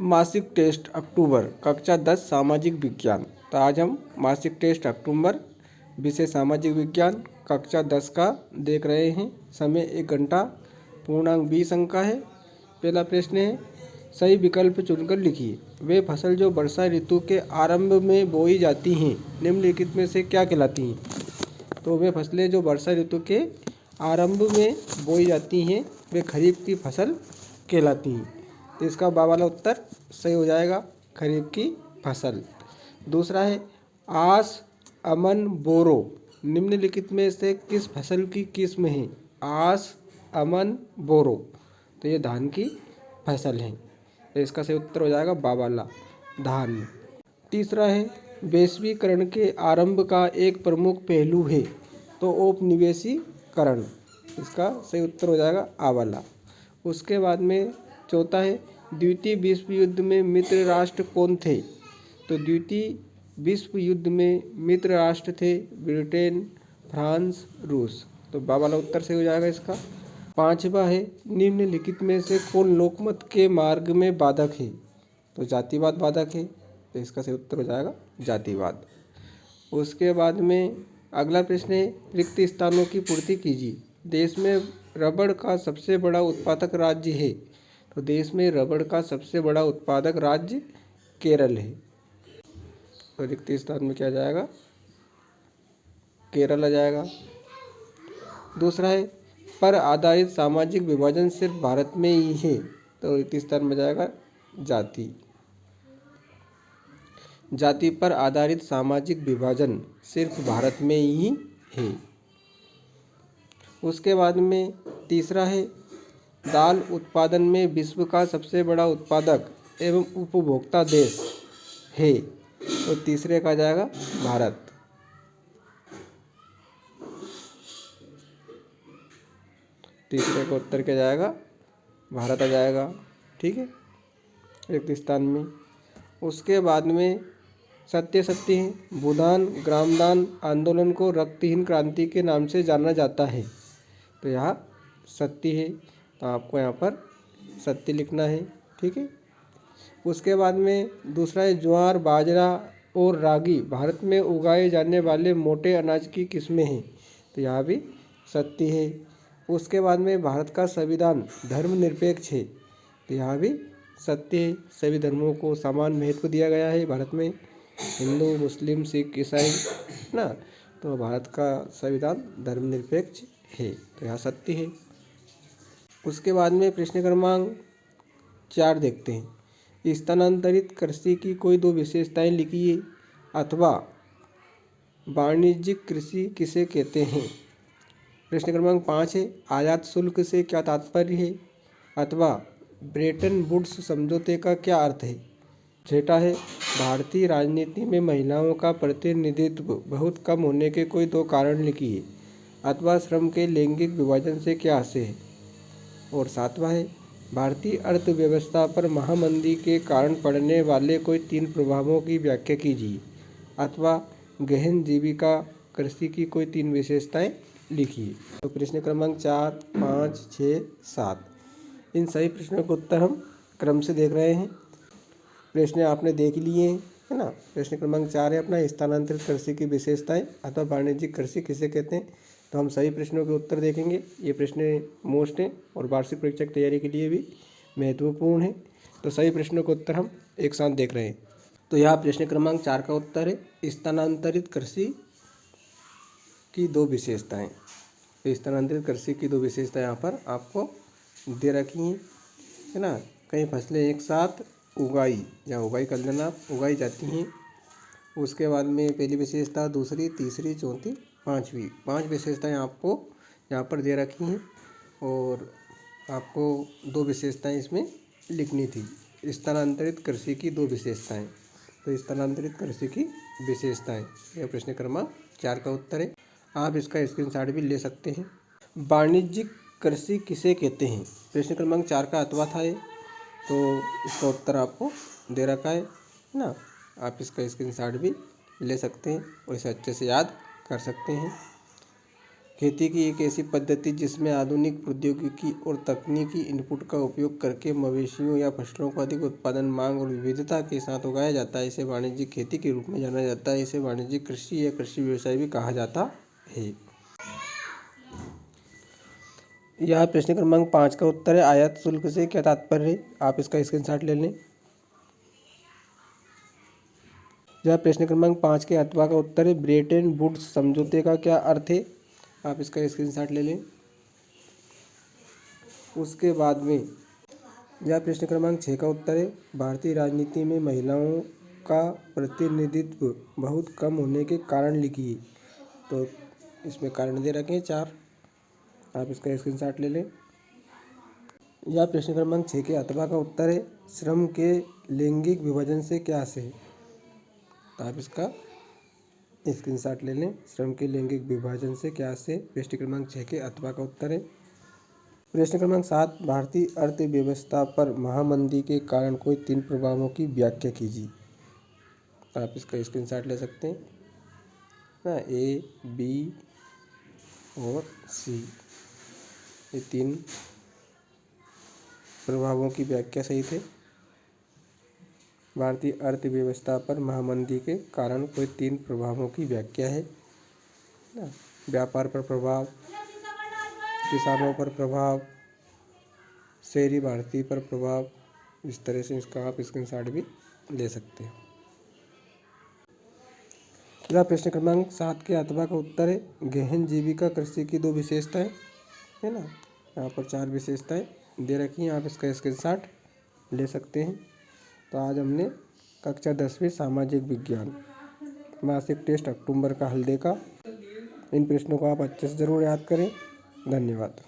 मासिक टेस्ट अक्टूबर कक्षा 10 सामाजिक विज्ञान। तो आज हम मासिक टेस्ट अक्टूबर विषय सामाजिक विज्ञान कक्षा 10 का देख रहे हैं। समय 1 घंटा, पूर्णांक 20 अंक का है। पहला प्रश्न है, सही विकल्प चुनकर लिखिए। वे फसल जो वर्षा ऋतु के आरंभ में बोई जाती हैं निम्नलिखित में से क्या कहलाती हैं? तो वे फसलें जो वर्षा ऋतु के आरंभ में बोई जाती हैं वे खरीफ की फसल कहलाती हैं। तो इसका बा वाला उत्तर सही हो जाएगा, खरीफ की फसल। दूसरा है, आस, अमन, बोरो निम्नलिखित में से किस फसल की किस्म है? आस, अमन, बोरो। तो ये धान की फसल है। तो इसका सही उत्तर हो जाएगा बा वाला, धान। तीसरा है, वैश्वीकरण के आरंभ का एक प्रमुख पहलू है। तो औपनिवेशीकरण। इसका सही उत्तर हो जाएगा आ वाला। उसके बाद में चौथा है, द्वितीय विश्व युद्ध में मित्र राष्ट्र कौन थे? तो द्वितीय विश्व युद्ध में मित्र राष्ट्र थे ब्रिटेन, फ्रांस, रूस। तो बा वाला उत्तर सही हो जाएगा इसका। पांचवा है, निम्नलिखित में से कौन लोकमत के मार्ग में बाधक है? तो जातिवाद बाधक है। तो इसका सही उत्तर हो जाएगा जातिवाद। उसके बाद में अगला प्रश्न है, रिक्त स्थानों की पूर्ति कीजिए। देश में रबड़ का सबसे बड़ा उत्पादक राज्य है। तो देश में रबड़ का सबसे बड़ा उत्पादक राज्य केरल है। तो रिक्त स्थान में क्या जाएगा? केरल आ जाएगा। दूसरा है, पर आधारित सामाजिक विभाजन सिर्फ भारत में ही है। तो रिक्त स्थान में जाएगा जाति। जाति पर आधारित सामाजिक विभाजन सिर्फ भारत में ही है। उसके बाद में तीसरा है, दाल उत्पादन में विश्व का सबसे बड़ा उत्पादक एवं उपभोक्ता देश है। तो तीसरे का जाएगा भारत। तीसरे का उत्तर क्या जाएगा? भारत आ जाएगा। ठीक है, रिक्त स्थान में। उसके बाद में सत्य है, भूदान ग्रामदान आंदोलन को रक्तहीन क्रांति के नाम से जाना जाता है। तो यहाँ सत्य है, तो आपको यहाँ पर सत्य लिखना है। ठीक है। उसके बाद में दूसरा है, ज्वार, बाजरा और रागी भारत में उगाए जाने वाले मोटे अनाज की किस्में हैं। तो यहाँ भी सत्य है। उसके बाद में भारत का संविधान धर्मनिरपेक्ष है। तो यहाँ भी सत्य है, सभी धर्मों को समान महत्व दिया गया है भारत में, हिंदू, मुस्लिम, सिख, ईसाई ना। तो भारत का संविधान धर्मनिरपेक्ष है। तो यहाँ सत्य है। उसके बाद में प्रश्न क्रमांक 4 देखते हैं, स्थानांतरित कृषि की कोई दो विशेषताएं लिखिए अथवा वाणिज्यिक कृषि किसे कहते हैं? प्रश्न क्रमांक 5 है, आयात शुल्क से क्या तात्पर्य है अथवा ब्रेटन वुड्स समझौते का क्या अर्थ है? छठा है, भारतीय राजनीति में महिलाओं का प्रतिनिधित्व बहुत कम होने के कोई दो कारण लिखिए अथवा श्रम के लैंगिक विभाजन से क्या आशय है? और सातवां है, भारतीय अर्थव्यवस्था पर महामंदी के कारण पड़ने वाले कोई 3 प्रभावों की व्याख्या कीजिए अथवा गहन जीविका कृषि की कोई 3 विशेषताएं लिखिए। तो प्रश्न क्रमांक 4, 5, 6, 7 इन सभी प्रश्नों के उत्तर हम क्रम से देख रहे हैं। प्रश्न आपने देख लिए हैं, है ना। प्रश्न क्रमांक 4 है अपना, स्थानांतरित कृषि की विशेषताएं अथवा वाणिज्यिक कृषि किसे कहते हैं। तो हम सभी प्रश्नों के उत्तर देखेंगे। ये प्रश्न मोस्ट हैं और वार्षिक परीक्षा की तैयारी के लिए भी महत्वपूर्ण है। तो सभी प्रश्नों के उत्तर हम एक साथ देख रहे हैं। तो यहाँ प्रश्न क्रमांक 4 का उत्तर है, स्थानांतरित कृषि की दो विशेषताएं। तो स्थानांतरित कृषि की दो विशेषताएं यहाँ पर आपको दे रखी हैं, है ना। कई फसलें एक साथ उगाई, या उगाई कर लेना, उगाई जाती हैं। उसके बाद में पहली विशेषता, दूसरी, तीसरी, चौथी, पांचवी, 5 विशेषताएं आपको यहाँ पर दे रखी हैं और आपको 2 विशेषताएं इसमें लिखनी थी। स्थानांतरित कृषि की 2 विशेषताएं। तो स्थानांतरित कृषि की विशेषताएं, यह प्रश्न क्रमांक 4 का उत्तर है। आप इसका स्क्रीनशॉट भी ले सकते हैं। वाणिज्यिक कृषि किसे कहते हैं? प्रश्न क्रमांक 4 का अथवा था ये, तो इसका उत्तर आपको दे रखा है ना। आप इसका स्क्रीनशॉट भी ले सकते हैं और इसे अच्छे से याद कर सकते हैं। खेती की एक ऐसी पद्धति जिसमें आधुनिक प्रौद्योगिकी और तकनीकी इनपुट का उपयोग करके मवेशियों या फसलों को अधिक उत्पादन, मांग और विविधता के साथ उगाया जाता है, इसे वाणिज्यिक खेती के रूप में जाना जाता है। इसे वाणिज्यिक कृषि या कृषि व्यवसाय भी कहा जाता है। यह प्रश्न क्रमांक 5 का उत्तर है। आयात शुल्क से क्या तात्पर्य है? आप इसका स्क्रीनशॉट ले लें। यह प्रश्न क्रमांक 5 के अथवा का उत्तर है। ब्रेटन वुड्स समझौते का क्या अर्थ है? आप इसका स्क्रीनशॉट ले लें। उसके बाद में यह प्रश्न क्रमांक 6 का उत्तर है। भारतीय राजनीति में महिलाओं का प्रतिनिधित्व बहुत कम होने के कारण लिखिए। तो इसमें कारण दे रखे हैं 4। आप इसका स्क्रीनशॉट ले लें। यह प्रश्न क्रमांक 6 के अथवा का उत्तर है। श्रम के लैंगिक विभाजन से क्या आशय है? तो आप इसका स्क्रीनशॉट ले लें। श्रम के लैंगिक विभाजन से क्या आशय? प्रश्न क्रमांक 6 के अथवा का उत्तर है। प्रश्न क्रमांक 7, भारतीय अर्थव्यवस्था पर महामंदी के कारण कोई 3 प्रभावों की व्याख्या कीजिए। आप इसका स्क्रीनशॉट ले सकते हैं ना। ए, बी और सी, ये 3 प्रभावों की व्याख्या सही थे। भारतीय अर्थव्यवस्था पर महामंदी के कारण कोई 3 प्रभावों की व्याख्या है ना। व्यापार पर प्रभाव, किसानों पर प्रभाव, शहरी भारतीय पर प्रभाव। इस तरह से इसका आप स्क्रीनशॉट भी ले सकते हैं। यह प्रश्न क्रमांक 7 के अथवा का उत्तर है। गहन जीविका कृषि की 2 विशेषताएं है ना। यहाँ पर 4 विशेषताएं दे रखी हैं। आप इसका स्क्रीनशॉट ले सकते हैं। तो आज हमने कक्षा 10वीं सामाजिक विज्ञान मासिक टेस्ट अक्टूबर का हल देखा। इन प्रश्नों को आप अच्छे से ज़रूर याद करें। धन्यवाद।